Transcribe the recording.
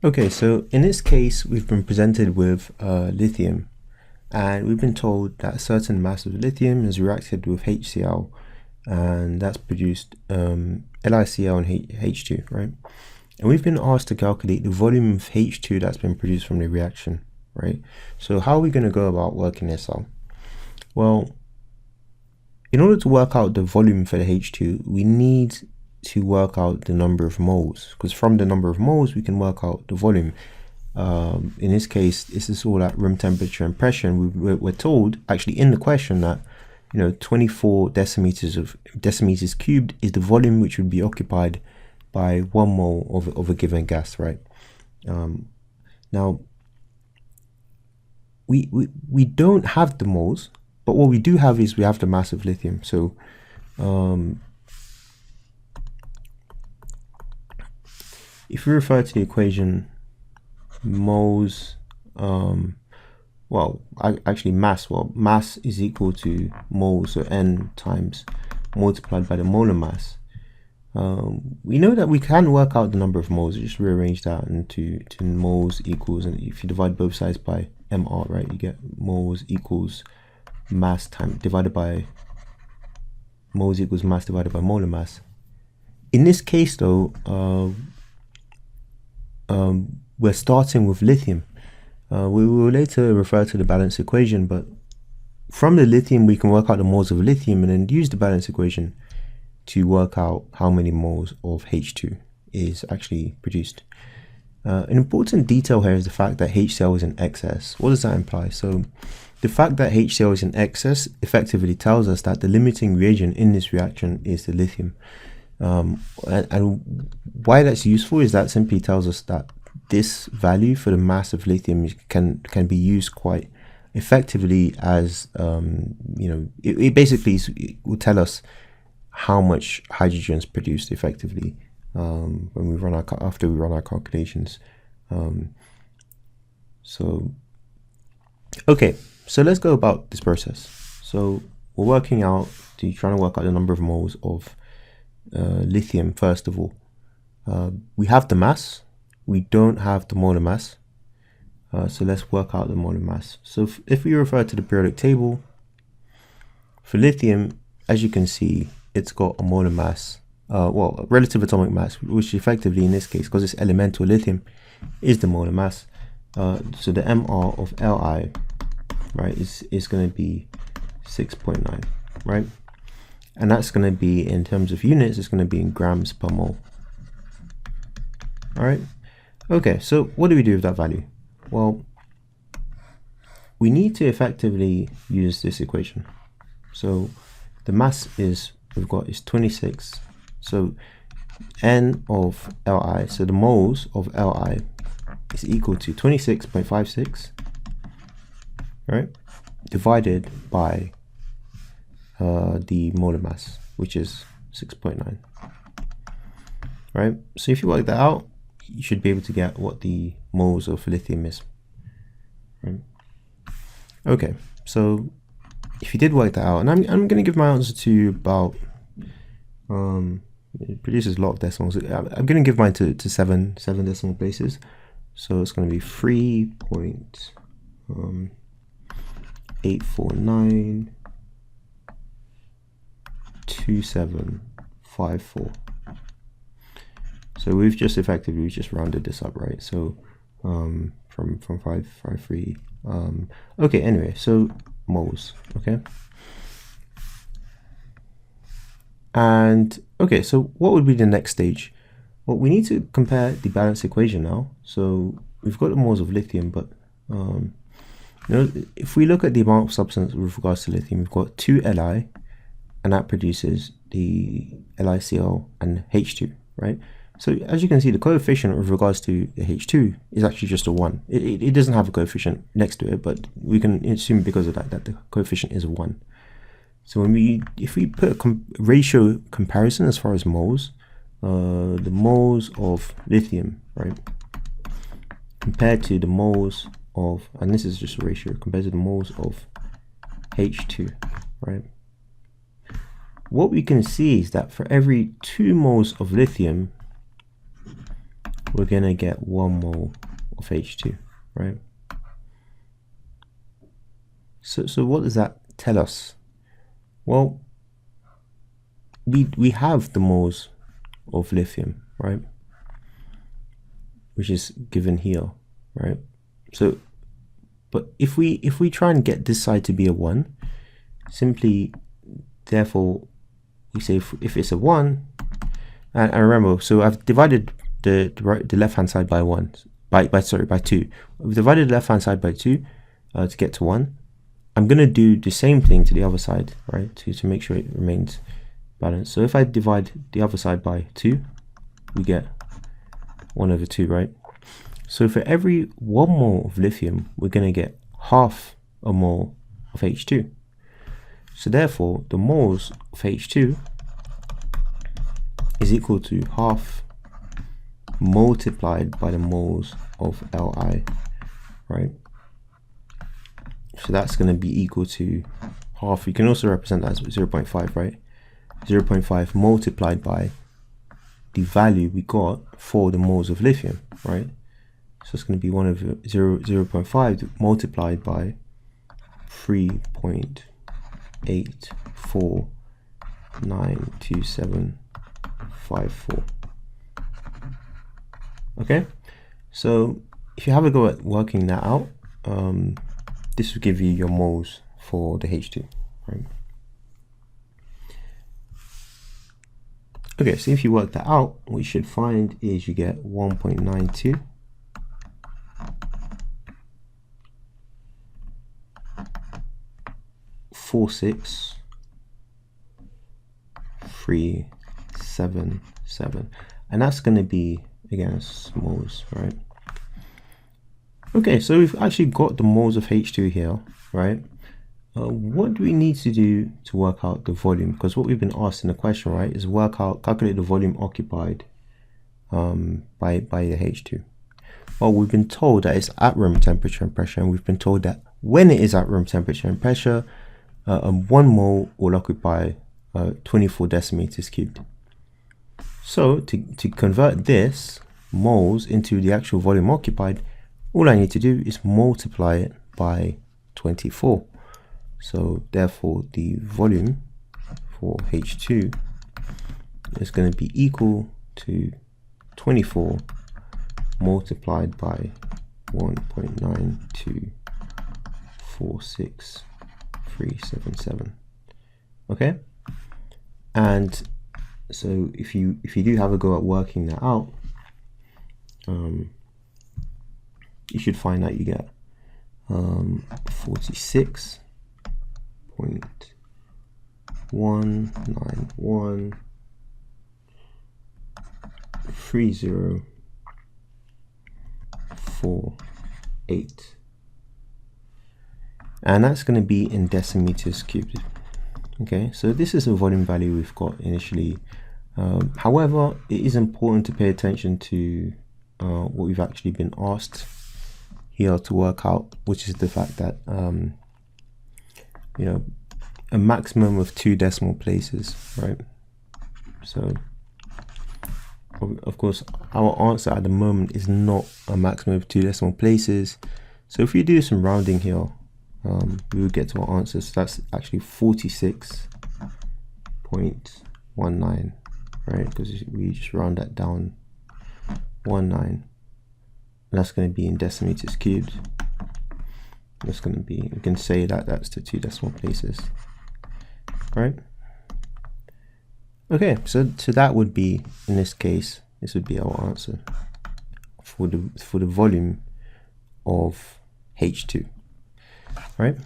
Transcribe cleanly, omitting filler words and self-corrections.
Okay, so in this case, we've been presented with lithium, and we've been told that a certain mass of lithium has reacted with HCl, and that's produced LiCl and H2, right? And we've been asked to calculate the volume of H2 that's been produced from the reaction, right? So how are we going to go about working this out? Well, in order to work out the volume for the H2, we need to work out the number of moles, because from the number of moles we can work out the volume. In this case, this is all at room temperature and pressure, and we're told actually in the question that 24 decimeters cubed is the volume which would be occupied by 1 mole of a given gas, right? Now we don't have the moles, but what we do have is we have the mass of lithium. So if we refer to the equation, moles, mass is equal to moles, so N times multiplied by the molar mass. We know that we can work out the number of moles. Just rearrange that into moles equals, and if you divide both sides by mR, right, you get moles equals mass divided by moles equals mass divided by molar mass. In this case though, we're starting with lithium. We will later refer to the balance equation, but from the lithium we can work out the moles of lithium and then use the balance equation to work out how many moles of H2 is actually produced. An important detail here is the fact that HCl is in excess. What does that imply? So the fact that HCl is in excess effectively tells us that the limiting reagent in this reaction is the lithium. And why that's useful is that simply tells us that this value for the mass of lithium can be used quite effectively as it basically will tell us how much hydrogen is produced effectively when we run after we run our calculations. Okay, so let's go about this process. So we're trying to work out the number of moles of lithium. First of all, we have the mass, we don't have the molar mass, so let's work out the molar mass. So if we refer to the periodic table for lithium, as you can see, it's got a molar mass, relative atomic mass, which effectively in this case, because it's elemental lithium, is the molar mass. So the MR of Li, right, is going to be 6.9, right? And that's going to be, in terms of units, it's going to be in grams per mole. All right. Okay, so what do we do with that value? Well, we need to effectively use this equation. So the mass we've got is 26. So N of Li, so the moles of Li is equal to 26.56, right, divided by the molar mass, which is 6.9, right? So if you work that out, you should be able to get what the moles of lithium is, right? Okay, so if you did work that out, and I'm going to give my answer to you about, it produces a lot of decimals. I'm going to give mine to seven decimal places. So it's going to be 3.8492754. So we've just rounded this up, right? So from 553. Okay, anyway, so moles, okay. And okay, so what would be the next stage? Well, we need to compare the balance equation now. So we've got the moles of lithium, but if we look at the amount of substance with regards to lithium, we've got 2 Li, and that produces the LiCl and H2, right? So as you can see, the coefficient with regards to the H2 is actually just a 1. It doesn't have a coefficient next to it, but we can assume because of that the coefficient is a 1. So if we put a ratio comparison as far as moles, the moles of lithium, right, compared to the moles of, and this is just a ratio, compared to the moles of H2, right, what we can see is that for every 2 moles of lithium, we're going to get 1 mole of H2, right? So what does that tell us? Well, we have the moles of lithium, right? Which is given here, right? So, but if we try and get this side to be a 1, simply, therefore, we say if it's a 1, and remember, so I've divided the left hand side by 2. We've divided the left hand side by 2 to get to 1. I'm gonna do the same thing to the other side, right? To make sure it remains balanced. So if I divide the other side by 2, we get 1/2, right? So for every 1 mole of lithium, we're gonna get half a mole of H2. So therefore, the moles of H2 is equal to half multiplied by the moles of Li, right? So that's going to be equal to half. You can also represent that as 0.5, right? 0.5 multiplied by the value we got for the moles of lithium, right? So it's going to be 0.5 multiplied by 3.849754. Okay, so if you have a go at working that out, this will give you your moles for the H2, right? Okay, so if you work that out, what you should find is you get 1.92 46,377, and that's going to be, again, moles, right? Okay, so we've actually got the moles of H2 here, right? What do we need to do to work out the volume? Because what we've been asked in the question, right, is calculate the volume occupied by the H2. Well, we've been told that it's at room temperature and pressure, and we've been told that when it is at room temperature and pressure, 1 mole will occupy 24 decimeters cubed. So to convert this moles into the actual volume occupied, all I need to do is multiply it by 24. So therefore the volume for H2 is going to be equal to 24 multiplied by 1.9246377. Okay, and so if you do have a go at working that out, you should find that you get 46.1913048, and that's going to be in decimeters cubed. Okay, so this is a volume value we've got initially. However, it is important to pay attention to what we've actually been asked here to work out, which is the fact that you know, a maximum of 2 decimal places, right? So of course our answer at the moment is not a maximum of 2 decimal places, so if we do some rounding here, we will get to our answer. So that's actually 46.19, right? Because we just round that down 19, and that's going to be in decimeters cubed. That's going to be, we can say that that's the 2 decimal places, right? Okay, so that would be, in this case, this would be our answer for the volume of H2, right?